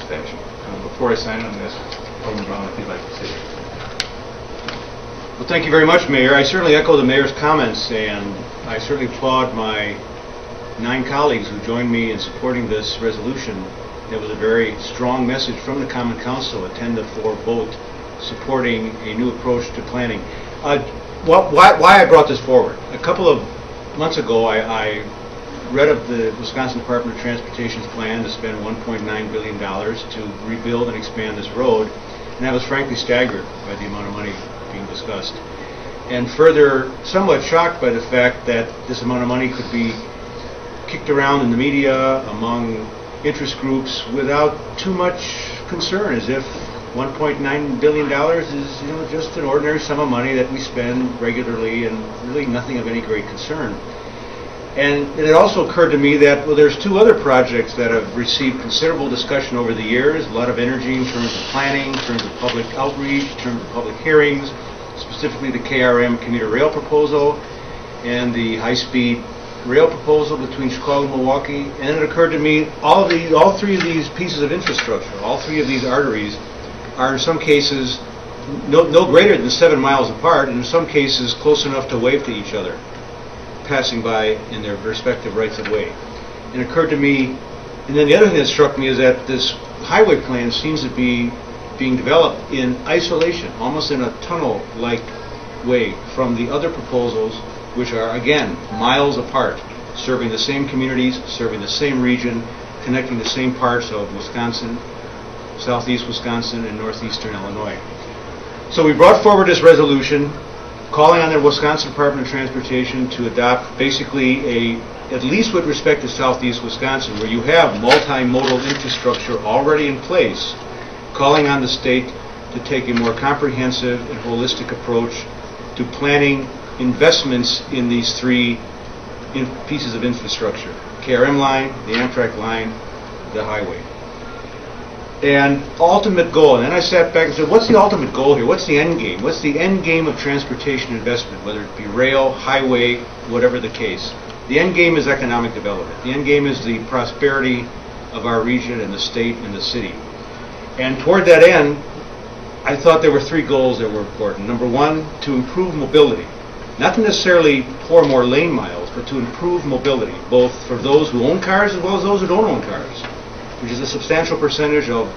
fashion. Before I sign on this, Alderman Brown, if you'd like to say it. Well, thank you very much, Mayor. I certainly echo the Mayor's comments, and I certainly applaud my 9 colleagues who joined me in supporting this resolution. It was a very strong message from the Common Council, a 10-4 vote supporting a new approach to planning. Why I brought this forward? A couple of months ago, I read of the Wisconsin Department of Transportation's plan to spend $1.9 billion to rebuild and expand this road, and I was frankly staggered by the amount of money being discussed, and further somewhat shocked by the fact that this amount of money could be kicked around in the media among interest groups without too much concern, as if $1.9 billion is just an ordinary sum of money that we spend regularly and really nothing of any great concern. And it also occurred to me that, well, there's 2 other projects that have received considerable discussion over the years, a lot of energy in terms of planning, in terms of public outreach, in terms of public hearings, specifically the KRM commuter rail proposal and the high-speed rail proposal between Chicago and Milwaukee. And it occurred to me, all 3 of these pieces of infrastructure, all 3 of these arteries are in some cases no greater than 7 miles apart, and in some cases close enough to wave to each other, passing by in their respective rights of way. And it occurred to me, and then the other thing that struck me is that this highway plan seems to be being developed in isolation, almost in a tunnel-like way from the other proposals, which are, again, miles apart, serving the same communities, serving the same region, connecting the same parts of Wisconsin, southeast Wisconsin, and northeastern Illinois. So we brought forward this resolution calling on the Wisconsin Department of Transportation to adopt basically at least with respect to southeast Wisconsin, where you have multimodal infrastructure already in place, calling on the state to take a more comprehensive and holistic approach to planning investments in these 3 pieces of infrastructure: KRM line, the Amtrak line, the highway. And ultimate goal, and then I sat back and said, what's the ultimate goal here? What's the end game? What's the end game of transportation investment, whether it be rail, highway, whatever the case? The end game is economic development. The end game is the prosperity of our region and the state and the city. And toward that end, I thought there were 3 goals that were important. Number 1, to improve mobility. Not to necessarily pour more lane miles, but to improve mobility, both for those who own cars as well as those who don't own cars, which is a substantial percentage of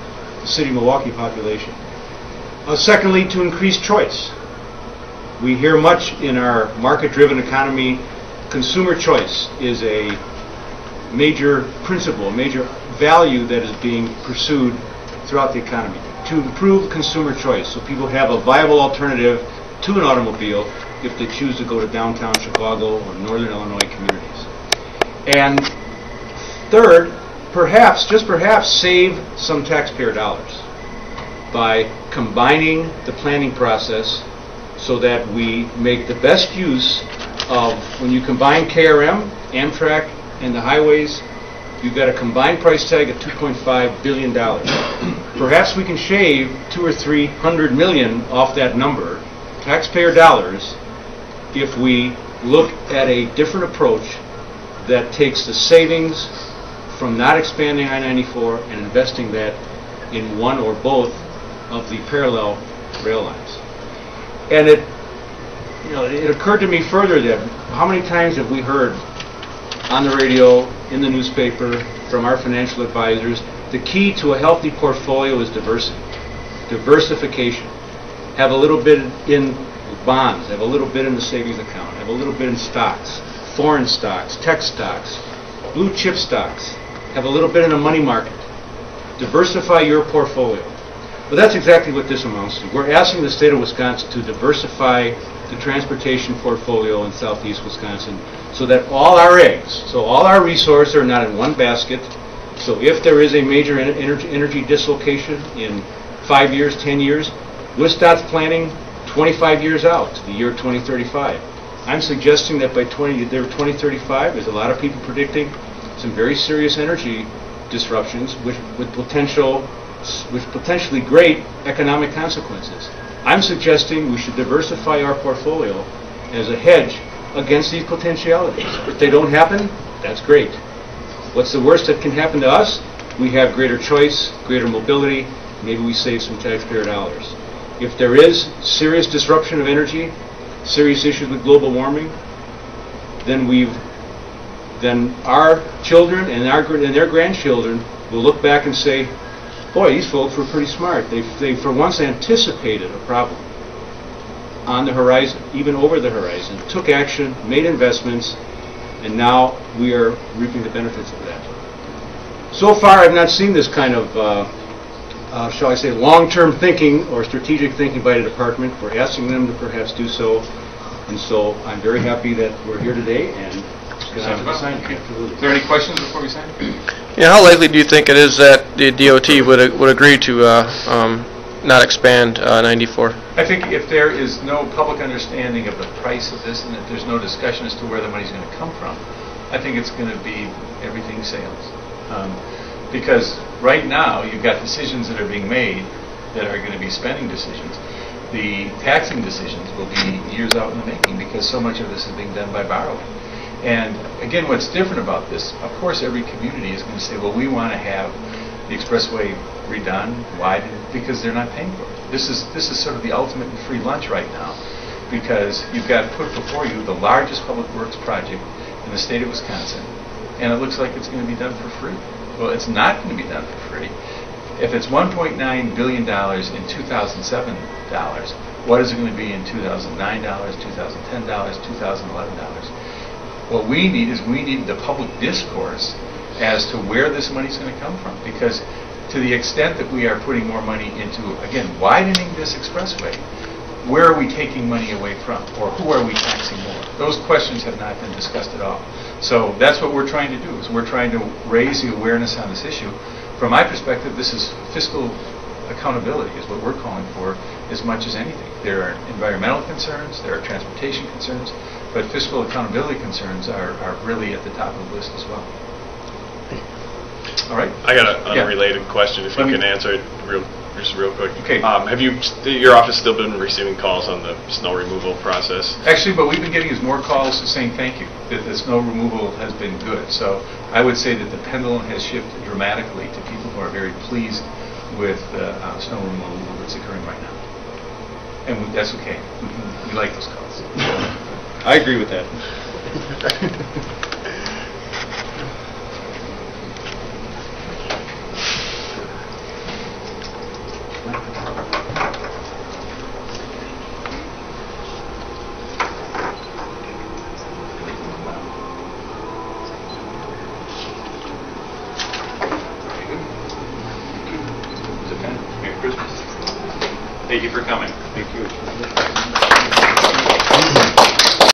the city of Milwaukee population. Secondly, to increase choice. We hear much in our market-driven economy, consumer choice is a major principle, a major value that is being pursued throughout the economy. To improve consumer choice, so people have a viable alternative to an automobile if they choose to go to downtown Chicago or northern Illinois communities. And third, perhaps, just perhaps, save some taxpayer dollars by combining the planning process so that we make the best use of, when you combine KRM, Amtrak, and the highways, you've got a combined price tag of $2.5 billion. Perhaps we can shave $200 or $300 million off that number, taxpayer dollars, if we look at a different approach that takes the savings from not expanding I-94 and investing that in one or both of the parallel rail lines. And it occurred to me further that how many times have we heard on the radio, in the newspaper, from our financial advisors, the key to a healthy portfolio is diversity, diversification. Have a little bit in bonds, have a little bit in the savings account, have a little bit in stocks, foreign stocks, tech stocks, blue chip stocks, have a little bit in a money market. Diversify your portfolio. Well, that's exactly what this amounts to. We're asking the state of Wisconsin to diversify the transportation portfolio in southeast Wisconsin so that all our eggs, so all our resources are not in one basket. So if there is a major energy dislocation in 5 years, 10 years, WISDOT's planning 25 years out to the year 2035. I'm suggesting that by 2035, there's a lot of people predicting some very serious energy disruptions with potentially great economic consequences. I'm suggesting we should diversify our portfolio as a hedge against these potentialities. If they don't happen, that's great. What's the worst that can happen to us? we have greater choice, greater mobility, maybe we save some taxpayer dollars. If there is serious disruption of energy, serious issues with global warming, then our children and their grandchildren will look back and say, boy, these folks were pretty smart. They for once anticipated a problem on the horizon, even over the horizon, took action, made investments, and now we are reaping the benefits of that. So far, I've not seen this kind of, shall I say, long-term thinking or strategic thinking by the department. We're asking them to perhaps do so, and so I'm very happy that we're here today and going to sign. Absolutely. Is there any questions before we sign? Yeah, how likely do you think it is that the DOT would agree to not expand 94? I think if there is no public understanding of the price of this and if there's no discussion as to where the money's going to come from, I think it's going to be everything sales. Because right now you've got decisions that are being made that are going to be spending decisions. The taxing decisions will be years out in the making because so much of this is being done by borrowing. And again, what's different about this, of course every community is going to say, well, we want to have the expressway redone, widened, because they're not paying for it. This is sort of the ultimate in free lunch right now, because you've got put before you the largest public works project in the state of Wisconsin, and it looks like it's going to be done for free. Well, it's not going to be done for free. If it's $1.9 billion in 2007 dollars, what is it going to be in 2009 dollars, 2010 dollars, 2011 dollars? What we need is the public discourse as to where this money is going to come from, because to the extent that we are putting more money into, again, widening this expressway, where are we taking money away from, or who are we taxing more? Those questions have not been discussed at all. So that's what we're trying to do, is we're trying to raise the awareness on this issue. From my perspective, this is fiscal accountability is what we're calling for as much as anything. There are environmental concerns, there are transportation concerns, but fiscal accountability concerns are really at the top of the list as well. All right. I got an unrelated question, if you can answer it just real quick. Okay. Have your office still been receiving calls on the snow removal process? Actually, what we've been getting is more calls saying thank you, that the snow removal has been good. So I would say that the pendulum has shifted dramatically to people who are very pleased with the snow removal that's occurring right now. And that's okay. We like those calls. I agree with that. Merry Christmas. Thank you for coming. Thank you.